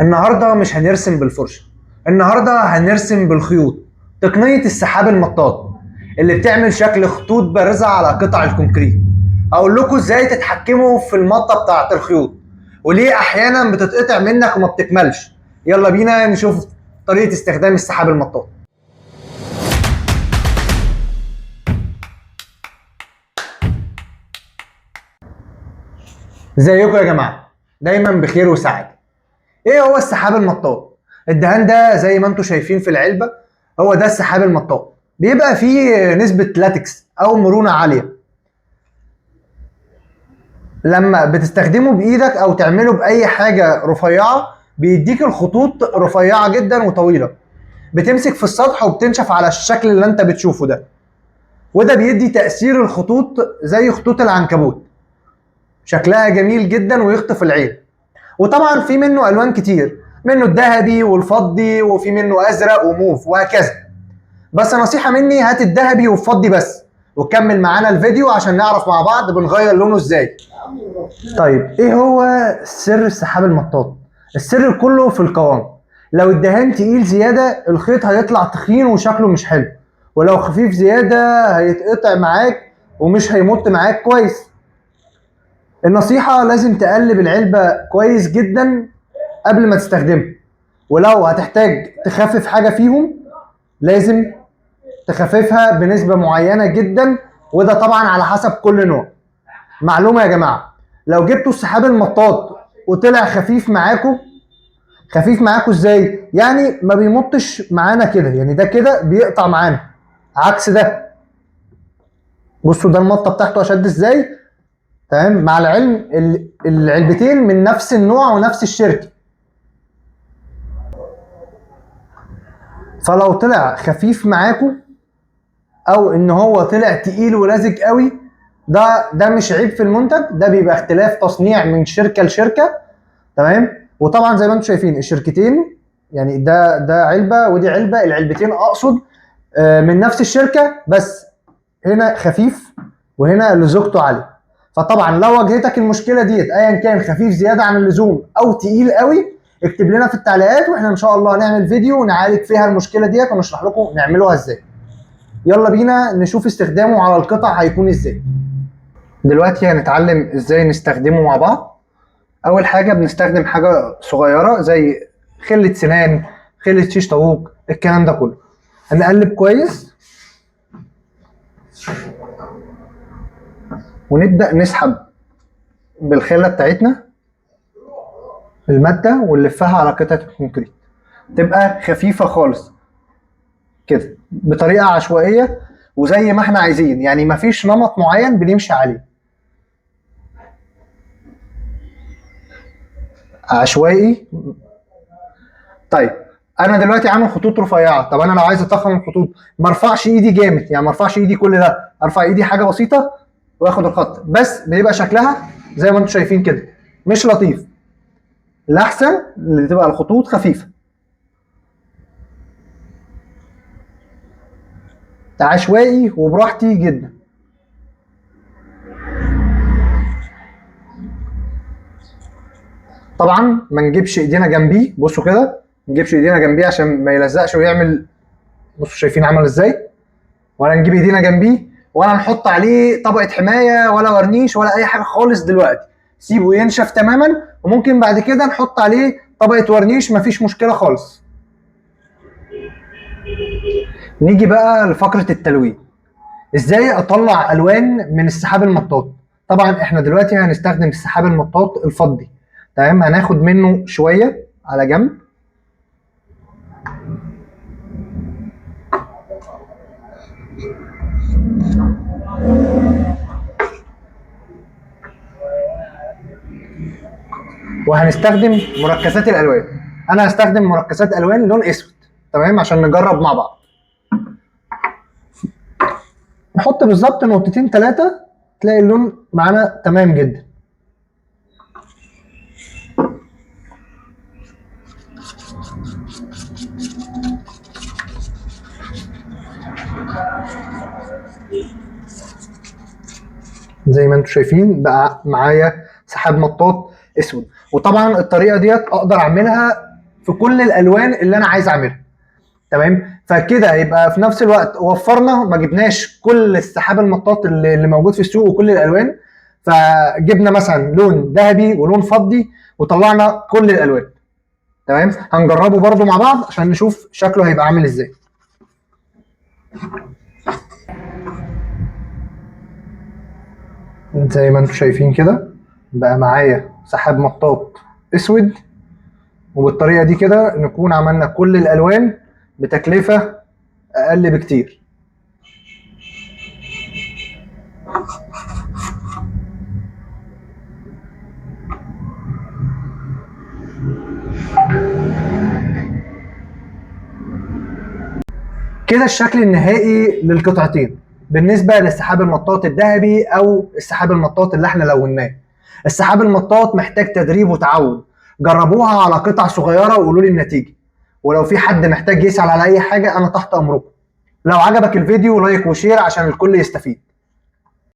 النهارده مش هنرسم بالفرشه، النهارده هنرسم بالخيوط. تقنيه السحاب المطاط اللي بتعمل شكل خطوط بارزه على قطع الكونكريت. هقول لكم ازاي تتحكموا في المطه بتاعه الخيوط وليه احيانا بتتقطع منك وما بتكملش. يلا بينا نشوف طريقه استخدام السحاب المطاط. ازيكم يا جماعه؟ دايما بخير وسعاده. ايه هو السحاب المطاط؟ الدهان ده زي ما انتم شايفين في العلبه، هو ده السحاب المطاط. بيبقى فيه نسبه لاتكس او مرونه عاليه. لما بتستخدمه بايدك او تعمله باي حاجه رفيعه بيديك الخطوط رفيعه جدا وطويله، بتمسك في السطح وبتنشف على الشكل اللي انت بتشوفه ده. وده بيدي تأثير الخطوط زي خطوط العنكبوت، شكلها جميل جدا ويخطف العين. وطبعا في منه الوان كتير، منه الذهبي والفضي وفي منه ازرق وموف وهكذا. بس نصيحه مني، هات الذهبي والفضي بس وكمل معانا الفيديو عشان نعرف مع بعض بنغير لونه ازاي. طيب ايه هو سر السحاب المطاط؟ السر كله في القوام. لو الدهان تقيل زياده الخيط هيطلع تخين وشكله مش حلو، ولو خفيف زياده هيتقطع معاك ومش هيمط معاك كويس. النصيحة لازم تقلب العلبة كويس جدا قبل ما تستخدمها، ولو هتحتاج تخفف حاجة فيهم لازم تخففها بنسبة معينة جدا، وده طبعا على حسب كل نوع. معلومة يا جماعة، لو جبتوا السحاب المطاط وطلع خفيف معاكم، خفيف معاكم ازاي؟ يعني ما بيمطش معانا كده، يعني ده كده بيقطع معانا عكس ده. بصوا ده المطة بتاعته اشد ازاي. تمام، مع العلم العلبتين من نفس النوع ونفس الشركه، فلو طلع خفيف معاكم او ان هو طلع تقيل ولزج قوي، ده مش عيب في المنتج، ده بيبقى اختلاف تصنيع من شركه لشركه. تمام. وطبعا زي ما انتم شايفين الشركتين، يعني ده علبه ودي علبه، العلبتين اقصد من نفس الشركه، بس هنا خفيف وهنا لزوجته عاليه. فطبعا لو واجهتك المشكله ديت ايا كان خفيف زياده عن اللزوم او تقيل قوي، اكتب لنا في التعليقات واحنا ان شاء الله هنعمل فيديو نعالج فيها المشكله ديت ونشرح لكم نعملوها ازاي. يلا بينا نشوف استخدامه على القطع هيكون ازاي. دلوقتي هنتعلم ازاي نستخدمه مع بعض. اول حاجه بنستخدم حاجه صغيره زي خله سنان، خله شيش طاووق، الكلام ده كله. هنقلب كويس ونبدا نسحب بالخله بتاعتنا الماده ونلفها على قطعه الكونكريت، تبقى خفيفه خالص كده بطريقه عشوائيه وزي ما احنا عايزين، يعني مفيش نمط معين بنمشي عليه، عشوائي. طيب انا دلوقتي عامل خطوط رفيعه، طب انا لو عايز اضخم الخطوط ما ارفعش ايدي جامد، يعني ما ارفعش ايدي كل ده، ارفع ايدي حاجه بسيطه واخد الخط بس، بيبقى شكلها زي ما انتم شايفين كده مش لطيف. الاحسن اللي تبقى الخطوط خفيفه عشوائي وبراحتي جدا. طبعا ما نجيبش ايدينا جنبيه، بصوا كده ما نجيبش ايدينا جنبيه عشان ما يلزقش ويعمل، بصوا شايفين عمل ازاي، ولا نجيب ايدينا جنبيه ولا نحط عليه طبقه حمايه ولا ورنيش ولا اي حاجه خالص. دلوقتي سيبه ينشف تماما، وممكن بعد كده نحط عليه طبقه ورنيش، مفيش مشكله خالص. نيجي بقى لفقره التلوين، ازاي اطلع الوان من السحاب المطاط. طبعا احنا دلوقتي هنستخدم السحاب المطاط الفضي. تمام، هناخد منه شويه على جنب وهنستخدم مركزات الالوان. انا هستخدم مركزات الوان لون اسود، تمام، عشان نجرب مع بعض. نحط بالظبط نقطتين ثلاثه تلاقي اللون معانا تمام جدا. زي ما انتم شايفين بقى معايا سحاب مطاط اسود. وطبعا الطريقه ديت اقدر اعملها في كل الالوان اللي انا عايز اعملها. تمام. فكده يبقى في نفس الوقت وفرنا، ما جبناش كل السحاب المطاط اللي موجود في السوق وكل الالوان، فجبنا مثلا لون ذهبي ولون فضي وطلعنا كل الالوان. تمام. هنجربه برضو مع بعض عشان نشوف شكله هيبقى عامل ازاي. زي ما انتم شايفين كده بقى معايا سحاب مطاط اسود، وبالطريقه دي كده نكون عملنا كل الالوان بتكلفه اقل بكتير. كده الشكل النهائي للقطعتين بالنسبه للسحاب المطاط الذهبي او السحاب المطاط اللي احنا لوناه. السحاب المطاط محتاج تدريب وتعود، جربوها على قطع صغيره وقولوا لي النتيجه، ولو في حد محتاج يسأل على اي حاجه انا تحت امركم. لو عجبك الفيديو لايك وشير عشان الكل يستفيد.